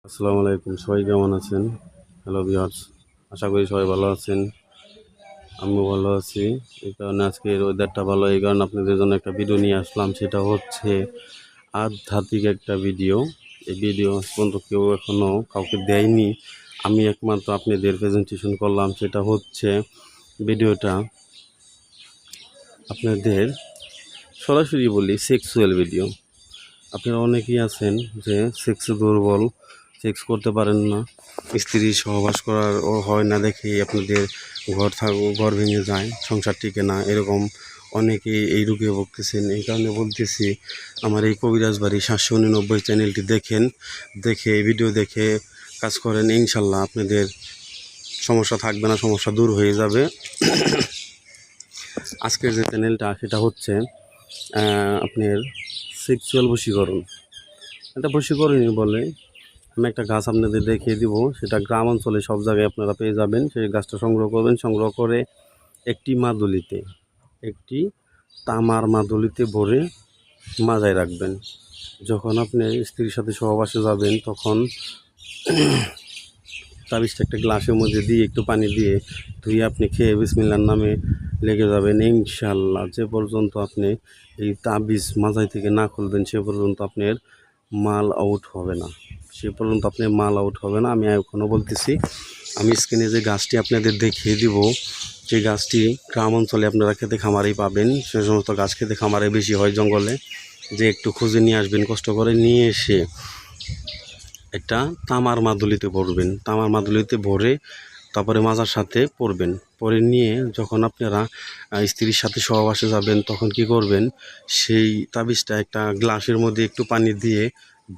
আসসালামু আলাইকুম, সবাই কেমন আছেন? হ্যালো ভিউয়ার্স, আশা করি সবাই ভালো আছেন। আমিও ভালো আছি। এই কারণে আজকের ওয়েদারটা ভালো, এই কারণে আপনাদের জন্য একটা ভিডিও নিয়ে আসলাম। সেটা হচ্ছে আধ্যাত্মিক একটা ভিডিও। এই ভিডিও আজ পর্যন্ত কেউ এখনও কাউকে দেয়নি, আমি একমাত্র আপনাদের প্রেজেন্টেশন করলাম। সেটা হচ্ছে ভিডিওটা আপনাদের সরাসরি বলি সেক্সুয়াল ভিডিও। আপনারা অনেকেই আছেন যে সেক্সে দুর্বল, সেক্স করতে পারেন না, স্ত্রী সহবাস করার হয় না দেখে আপনাদের ঘর ভেঙে যায়, সংসার টিকে না, এরকম অনেকেই এই রোগে ভুগতেছেন। এই কারণে বলতেছি, আমার এই কবিরাজ বাড়ি 799 চ্যানেলটি দেখে এই ভিডিও দেখে কাজ করেন, ইনশাল্লাহ আপনাদের সমস্যা থাকবে না, সমস্যা দূর হয়ে যাবে। আজকের যে চ্যানেলটা সেটা হচ্ছে আপনার সেক্সুয়াল বশীকরণ। এটা বশীকরণই বলে। আমি একটা গাছ আপনাদের দেখিয়ে দিব, সেটা গ্রাম অঞ্চলে সব জায়গায় আপনারা পেয়ে যাবেন। সেই গাছটা সংগ্রহ করবেন, সংগ্রহ করে একটি তামার মাদুলিতে ভরে মাজায় রাখবেন। যখন আপনি স্ত্রীর সাথে সহবাসে যাবেন, তখন তাবিজটা একটা গ্লাসের মধ্যে দিয়ে একটু পানি দিয়ে ধুয়ে আপনি খেয়ে বিসমিল্লাহর নামে লেগে যাবেন। ইনশাল্লাহ যে পর্যন্ত আপনি এই তাবিজ মাজাই থেকে না খুলবেন, সে পর্যন্ত আপনার মাল আউট হবে না, আমি এখনও বলতেছি, আমি স্ক্রিনে যে গাছটি আপনাদের দেখিয়ে দিব, সেই গাছটি গ্রাম অঞ্চলে আপনারা খেতে খামারেই পাবেন। সে সমস্ত গাছ খেতে খামারে বেশি হয়, জঙ্গলে যে একটু খুঁজে নিয়ে আসবেন, কষ্ট করে নিয়ে এসে একটা তামার মাদুলিতে ভরে তারপরে মাজার সাথে পরবেন। পরে নিয়ে যখন আপনারা স্ত্রীর সাথে সহবাসে যাবেন, তখন কি করবেন, সেই তাবিজটা একটা গ্লাসের মধ্যে একটু পানি দিয়ে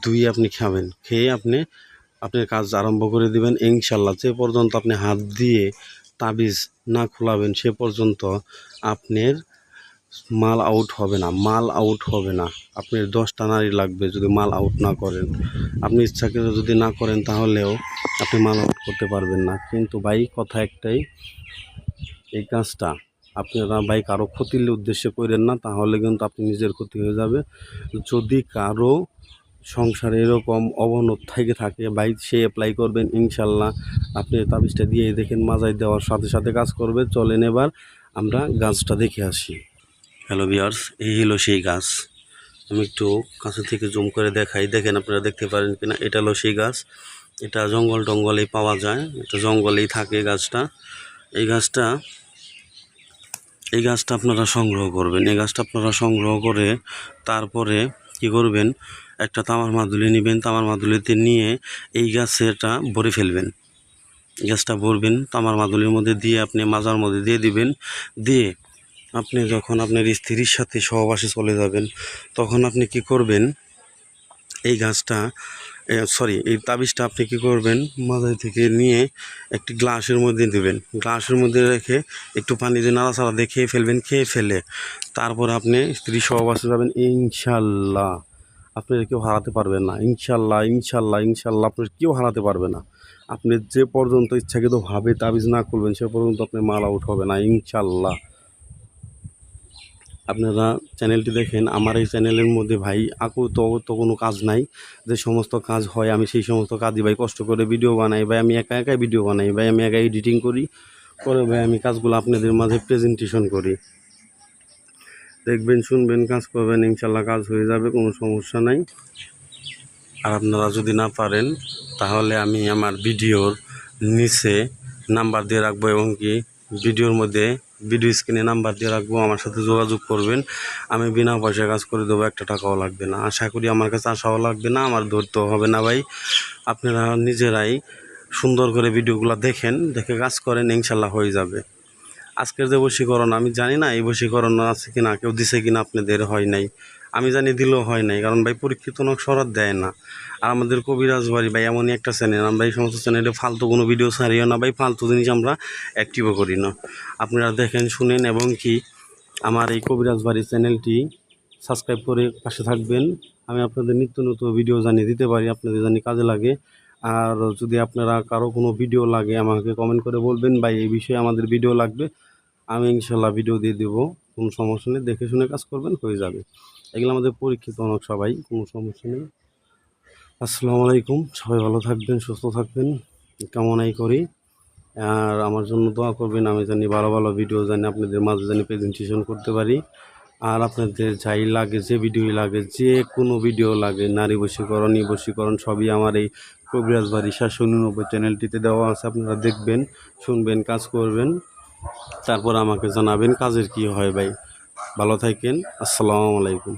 ধুয়ে আপনি খাবেন। খেয়ে আপনি আপনার কাজ আরম্ভ করে দিবেন। ইনশাল্লাহ যে পর্যন্ত আপনি হাত দিয়ে তাবিজ না খোলাবেন, সে পর্যন্ত আপনার মাল আউট হবে না। আপনার 10টা নারী লাগবে যদি মাল আউট না করেন। আপনি ইচ্ছাকৃত যদি না করেন, তাহলেও আপনি মাল আউট করতে পারবেন না। কিন্তু ভাই, কথা একটাই, এই কাজটা আপনারা ভাই কারো ক্ষতির উদ্দেশ্যে করেন না, তাহলে কিন্তু আপনি নিজের ক্ষতি হয়ে যাবে। যদি কারো সংসারে এরকম অবনত থেকে থাকে ভাই, সে অ্যাপ্লাই করবেন, ইনশাল্লাহ আপনি তাবিজটা দিয়ে দেখেন মাজায় দেওয়ার সাথে সাথে কাজ করবে। চলেন এবার আমরা গাছটা দেখে আসি। হ্যালো ভিউয়ার্স, এই হলো সেই গাছ। আমি একটু কাছে থেকে জুম করে দেখাই, দেখেন আপনারা দেখতে পারেন কিনা। এটা হলো সেই গাছ। এটা টঙ্গলেই পাওয়া যায়, এটা জঙ্গলেই থাকে গাছটা। এই গাছটা আপনারা সংগ্রহ করবেন। এই গাছটা আপনারা সংগ্রহ করে তারপরে কি করবেন, একটা তামার মাদুলি নেবেন। তামার মাদুলিতে নিয়ে এই গাছটা ভরে ফেলবেন। গাছটা ভরবেন, তামার মাদুলির মধ্যে দিয়ে আপনি মাজার মধ্যে দিয়ে দিবেন। দিয়ে আপনি যখন আপনার স্ত্রীর সাথে সহবাসে চলে যাবেন, তখন আপনি কি করবেন, এই গাছটা এই তাবিজটা আপনি কি করবেন, মাজায় থেকে নিয়ে একটি গ্লাসের মধ্যে দেবেন। গ্লাসের মধ্যে রেখে একটু পানি দিয়ে নাড়াচাড়া দিয়ে খেয়ে ফেলবেন। খেয়ে ফেলে তারপর আপনি স্ত্রী সহবাসে যাবেন। ইনশাল্লাহ আপনার কেউ হারাতে পারবে না। ইনশাল্লাহ আপনার কেউ হারাতে পারবে না। আপনি যে পর্যন্ত ইচ্ছাকৃতভাবে তাবিজ না খুলবেন, সে পর্যন্ত আপনি মাল আউট হবে না, ইনশাল্লাহ। আপনারা চ্যানেলটি দেখেন। আমার এই চ্যানেলের মধ্যে ভাই তো কোনো কাজ নাই। যে সমস্ত কাজ হয় আমি সেই সমস্ত কাজই ভাই কষ্ট করে ভিডিও বানাই ভাই, আমি একাই ভিডিও বানাই ভাই, আমি একাই এডিটিং করি ভাই, আমি কাজগুলো আপনাদের মাঝে প্রেজেন্টেশন করি। দেখবেন, শুনবেন, কাজ করবেন, ইনশাল্লাহ কাজ হয়ে যাবে, কোনো সমস্যা নাই। আর আপনারা যদি না পারেন, তাহলে আমি আমার ভিডিওর নিচে নাম্বার দিয়ে রাখবো, এবং কি ভিডিও স্ক্রিনে নাম্বার দিয়ে রাখবো। আমার সাথে যোগাযোগ করবেন, আমি বিনা পয়সায় কাজ করে দেবো, একটা টাকাও লাগবে না। আশা করি আমার কাছে আশাও লাগবে না, আমার ধরতেও হবে না ভাই। আপনারা নিজেরাই সুন্দর করে ভিডিওগুলো দেখে কাজ করেন, ইনশাল্লাহ হয়ে যাবে। আজকের যে বশীকরণ, আমি জানি না এই বশীকরণ আছে কিনা, কেউ দিছে কিনা, আপনাদের হয় নাই, আমি জানি দিলেও হয় নাই, কারণ ভাই পরীক্ষিত নক সরাত দেয় না। আর আমাদের কবিরাজ বাড়ি ভাই এমনই একটা চ্যানেল, আমরা এই সমস্ত চ্যানেলে ফালতু কোনো ভিডিও ছাড়িও না ভাই, ফালতু জিনিস আমরা অ্যাক্টিভও করি না। আপনারা দেখেন, শুনেন, এবং কি আমার এই কবিরাজ বাড়ি চ্যানেলটি সাবস্ক্রাইব করে পাশে থাকবেন। আমি আপনাদের নিত্য নতুন ভিডিও জানিয়ে দিতে পারি, আপনাদের জানি কাজে লাগে। আর যদি আপনারা কারো কোনো ভিডিও লাগে, আমাকে কমেন্ট করে বলবেন ভাই এই বিষয়ে আমাদের ভিডিও লাগবে, আমি ইনশাল্লাহ ভিডিও দিয়ে দেবো। কোনো সমস্যা নেই, দেখে শুনে কাজ করবেন, হয়ে যাবে। এগুলো আমাদের পরীক্ষিত অনেক, সবাই, কোনো সমস্যা নেই। আসসালামু আলাইকুম, সবাই ভালো থাকবেন, সুস্থ থাকবেন কামনাই করি। আর আমার জন্য দোয়া করবেন, আমি জানি ভালো ভালো ভিডিও জানি আপনাদের মাঝে জানি প্রেজেন্টেশন করতে পারি। আর আপনাদের যাই লাগে, যে ভিডিওই লাগে, যে কোনো ভিডিও লাগে, নারী বশীকরণ, বশীকরণ সবই আমার এই কবিরাজ বাড়ি 799 চ্যানেলটিতে দেওয়া আছে। আপনারা দেখবেন, শুনবেন, কাজ করবেন, তারপর আমাকে জানাবেন কাজের কী হয় ভাই। ভালো থাকেন, আসসালামু আলাইকুম।